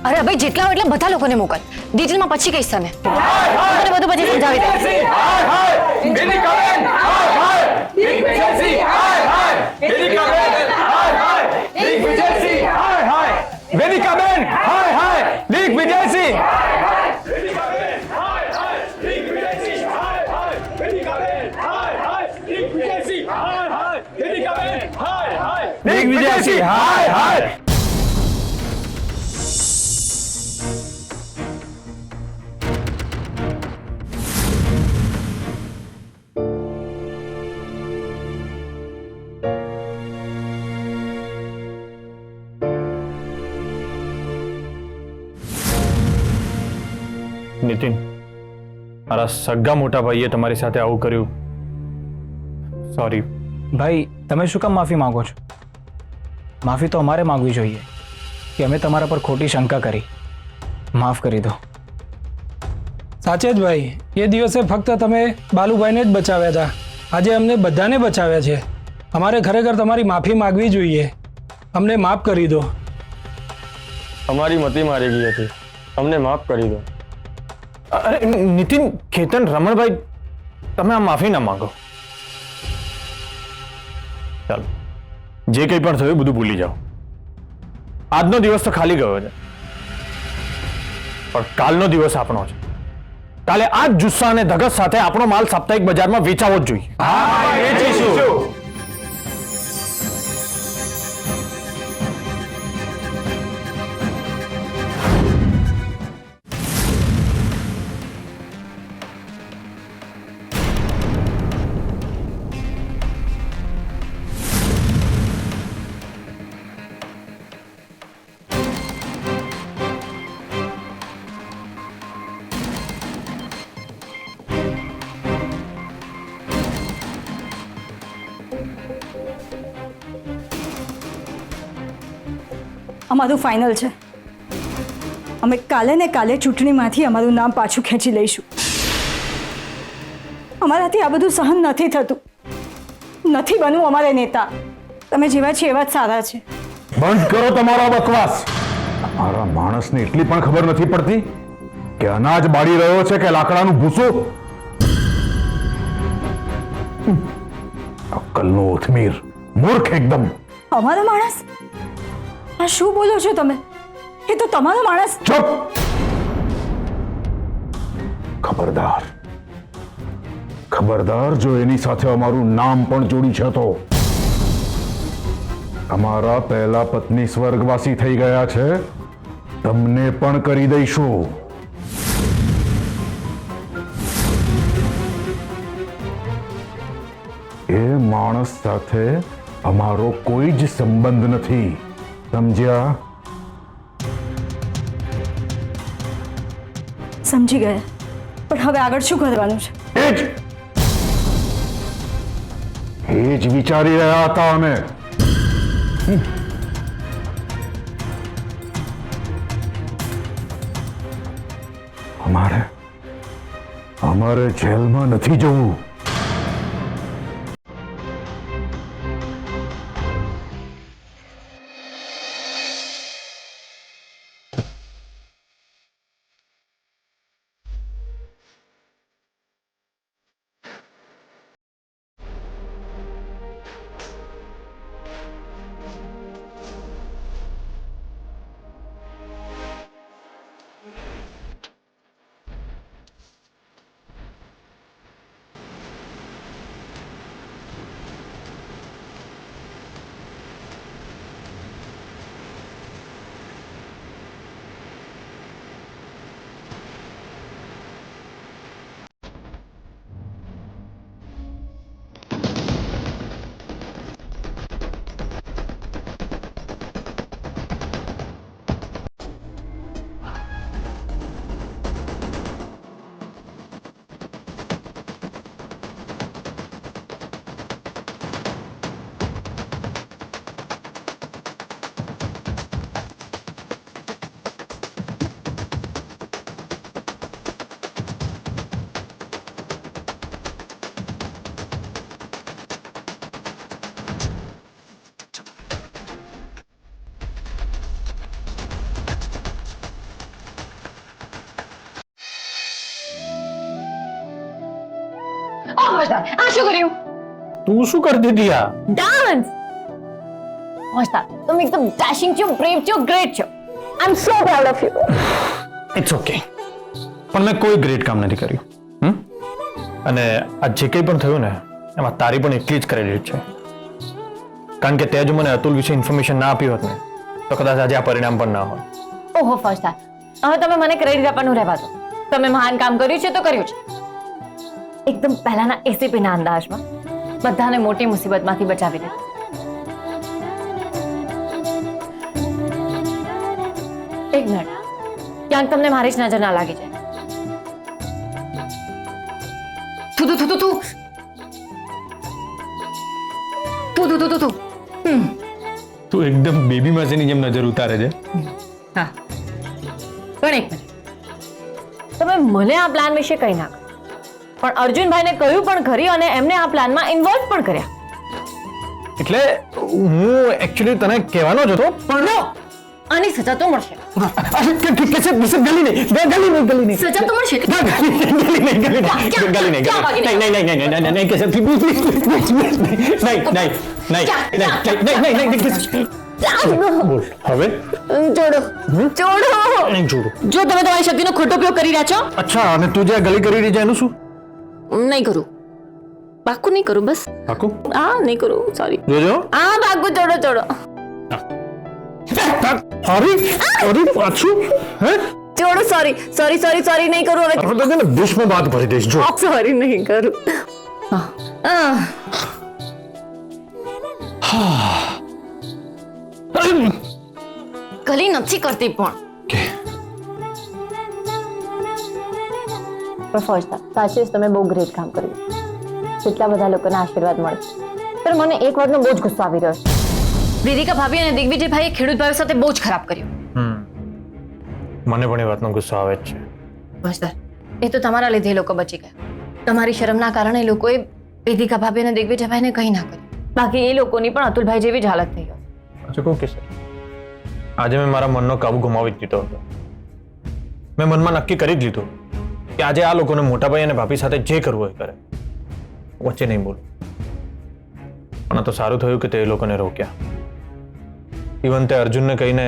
અરે ભાઈ જેટલા હોય એટલા બધા લોકોને મોકલ. ડિટેલમાં પછી કહીશ તને. મને બધું પછી સમજાવી દે. વેદિકાબેન હાય હાય દિગ્વિજયસિંહ દિગ્વિજયસિંહ હાય હાય. નિતિન, મારા સગા મોટા ભાઈએ તમારી સાથે આવું કર્યું. સોરી. ભાઈ, તમે શું કામ માફી માંગો છો? માફી તો અમારે માંગવી જોઈએ કે અમે તમારા પર ખોટી શંકા કરી. માફ કરી દો. સાચે જ ભાઈ, એ દિવસે ફક્ત તમે બાલુભાઈને જ બચાવ્યા હતા. આજે અમને બધાને બચાવ્યા છે. અમારે ખરેખર તમારી માફી માંગવી જોઈએ. અમને માફ કરી દો. અમારી મતી મારી ગઈ હતી, અમને માફ કરી દો. અરે નિતિન, કેતન, રમણભાઈ, તમે આ માફી ના માંગો. ચાલો, જે કંઈ પણ થયું બધું ભૂલી જાઓ. આજનો દિવસ તો ખાલી ગયો છે, પણ કાલનો દિવસ આપણો છે. કાલે આ જ જુસ્સા અને ધગસ સાથે આપણો માલ સાપ્તાહિક બજારમાં વેચાવો જ જોઈએ. વેચીશું. અમારું ફાઇનલ છે. અમે કાલે ને કાલે ચૂંટણીમાંથી અમારું નામ પાછું ખેંચી લઈશું. અમારાથી આ બધું સહન નથી થતું. નથી બનવું અમારે નેતા. તમે જેવા છે એવા જ સારા છે. બંધ કરો તમારો બકવાસ. મારા માણસને એટલી પણ ખબર નથી પડતી કે અનાજ બાળી રહ્યો છે કે લાકડાનું ભૂસું. અક્કલનો ઉથમીર, મૂર્ખ એકદમ. અમારો માણસ? આ શું બોલો છો તમે? એ તો તમારો માણસ. ચૂપ. ખબરદાર, ખબરદાર જો એની સાથે અમારું નામ પણ જોડી છે તો. અમારા પહેલા પત્ની સ્વર્ગવાસી થઈ ગયા છે, તમને પણ કરી દઈશું. એ માણસ સાથે અમારો કોઈ જ સંબંધ નથી, સમજ્યા? સમજી ગયા, પણ હવે આગળ શું કરવાનું છે? એ જ વિચારી રહ્યા હતા અમે. અમારે જેલમાં નથી જવું. ફોજદાર આ શું કર્યું? તું શું કરતી હતી આ? ડાન્સ. ફોજદાર તમે એકદમ ડેશિંગ છો, બ્રેવ છો, ગ્રેટ છો. I am so proud of you. It's okay, પણ મેં કોઈ ગ્રેટ કામ નથી કર્યું. અને આ જે કંઈ પણ થયું ને એમાં તારી પણ એટલી જ ક્રેડિટ છે, કારણ કે તે જો મને અતુલ વિશે ઇન્ફોર્મેશન ના આપી હોત ને તો કદાચ આજે આ પરિણામ પણ ના હોત. ઓહો ફોજદાર, હવે તમે મને ક્રેડિટ આપવાનું રહેવા દો. તમે મહાન કામ કર્યું છે તો કર્યું છે. એકદમ પહેલાના એસીપી ના અંદાજમાં બધાને મોટી મુસીબતમાંથી બચાવી દીધા. એક મિનિટ, ક્યાંક તમને મારી જ નજર ના લાગી જાય. તું તું તું તું તું તું તું તું તું તું એકદમ બેબી માસીની જેમ નજર ઉતારે છે. હા, પણ એક મિનિટ, તમે મને આ પ્લાન વિશે કહી નાખો, પણ અર્જુનભાઈને કહ્યું પણ ખરી અને એમને આ પ્લાનમાં ઇન્વોલ્વ પણ કર્યા. એટલે હું એકચ્યુઅલી તને કહેવાનો જ હતો, પણ નો, આની સજા તો મળશે. ગલી નહીં સજા તો મળશે. હવે જોડો જોડો. જો તમે તમારી શક્તિનો ખોટો ઉપયોગ કરી રહ્યા છો. અચ્છા, અને તું જે ગલી કરી રહી છે એનું શું? નહીં કરું, પાક્કું નહીં કરું. બસ પાકું? હા, નહીં કરું. સોરી. જોજો. હા, પાક્કું. જોડો જોડો. અરે પાછું હે જોડો. સોરી સોરી સોરી સોરી, નહીં કરું હવે. તો તને વિશ્વમાં બાદ ભરી દઈશ. જો સોરી, નહીં કરું. ગલી નથી કરતી પણ ફોજદાર, સાચે જ તમે બહુ ગ્રેટ કામ કર્યું. કેટલા બધા લોકોના આશીર્વાદ મળે, પણ મને એક વાતનો બહુ જ ગુસ્સો આવી રહ્યો છે. વેદિકા ભાભી અને દિગ્વિજયભાઈએ ખેડૂત ભાઈઓ સાથે બહુ જ ખરાબ કર્યું. મને પણ એ વાતનો ગુસ્સો આવે જ છે. ફોજદાર, એ તો તમારા લીધે એ લોકો બચી ગયા. તમારી શરમના કારણે લોકોએ વેદિકા ભાભી અને દિગ્વિજયભાઈને કંઈ ના કર્યું. બાકી એ લોકોની પણ અતુલભાઈ જેવી જ હાલત થઈ ગઈ. અચ્છા, કહું કે આજે મેં મારા મનનો કાબુ ગુમાવી જ દીધો હતો. મેં મનમાં નક્કી કરી જ લીધું કે આજે આ લોકોને મોટાભાઈ અને ભાભી સાથે જે કરવું હોય કરે, વચ્ચે નહીં બોલું. પણ તો સારું થયું કે તે એ લોકોને રોક્યા. ઇવન તે અર્જુનને કહીને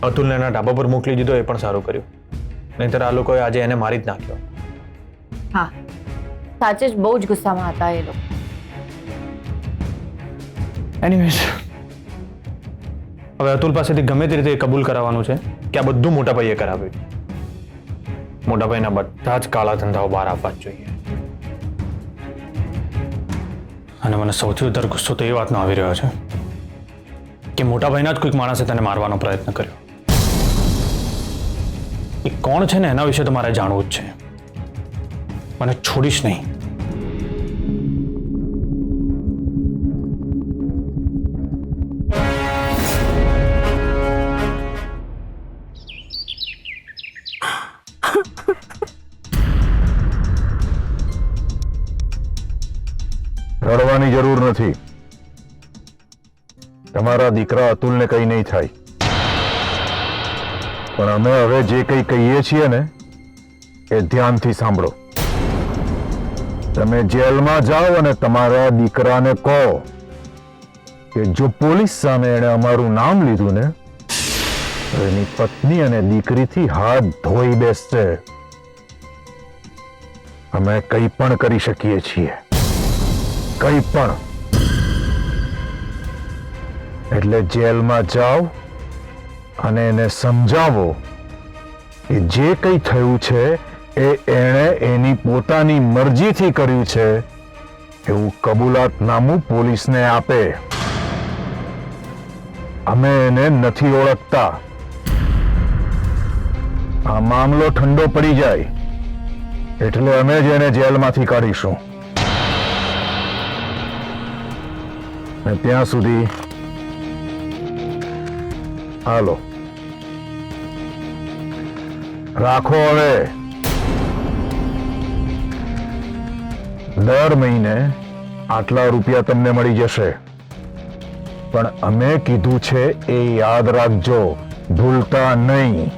અતુલને એના ઢાબા પર મોકલી દીધો, એ પણ સારું કર્યું. નહીંતર આ લોકોએ આજે એને મારી જ નાખ્યો. હા, સાચે જ બહુ જ ગુસ્સામાં હતા એ લોકો. એનીવેઝ, હવે અતુલ પાસેથી ગમે તે રીતે એ કબૂલ કરાવવાનું છે કે આ બધું મોટાભાઈએ કરાવ્યું. મોટાભાઈના બધા જ કાળા ધંધાઓ બહાર આવવા જ જોઈએ. અને મને સૌથી વધારે ગુસ્સો તો એ વાતનો આવી રહ્યો છે કે મોટાભાઈના જ કોઈક માણસે તને મારવાનો પ્રયત્ન કર્યો. એ કોણ છે ને એના વિશે તો મારે જાણવું જ છે. મને છોડીશ નહીં. રડવાની જરૂર નથી. તમારા દીકરા અતુલને કંઈ નહીં થાય. પણ અમે હવે જે કંઈ કહીએ છીએ ને એ ધ્યાનથી સાંભળો. તમે જેલમાં જાઓ અને તમારા દીકરાને કહો કે જો પોલીસ સામે એણે અમારું નામ લીધું ને તો એની પત્ની અને દીકરીથી હાથ ધોઈ બેસશે. અમે કંઈ પણ કરી શકીએ છીએ, કંઈ પણ. એટલે જેલમાં જાઓ અને એને સમજાવો કે જે કંઈ થયું છે એ એણે એની પોતાની મરજીથી કર્યું છે એવું કબૂલાતનામું પોલીસને આપે. અમે એને નથી ઓળખતા. આ મામલો ઠંડો પડી જાય એટલે અમે જ એને જેલમાંથી કાઢીશું. અને ત્યાં સુધી હાલો રાખો. હવે દર મહિને આટલા રૂપિયા તમને મળી જશે, પણ અમે કીધું છે એ યાદ રાખજો, ભૂલતા નહીં.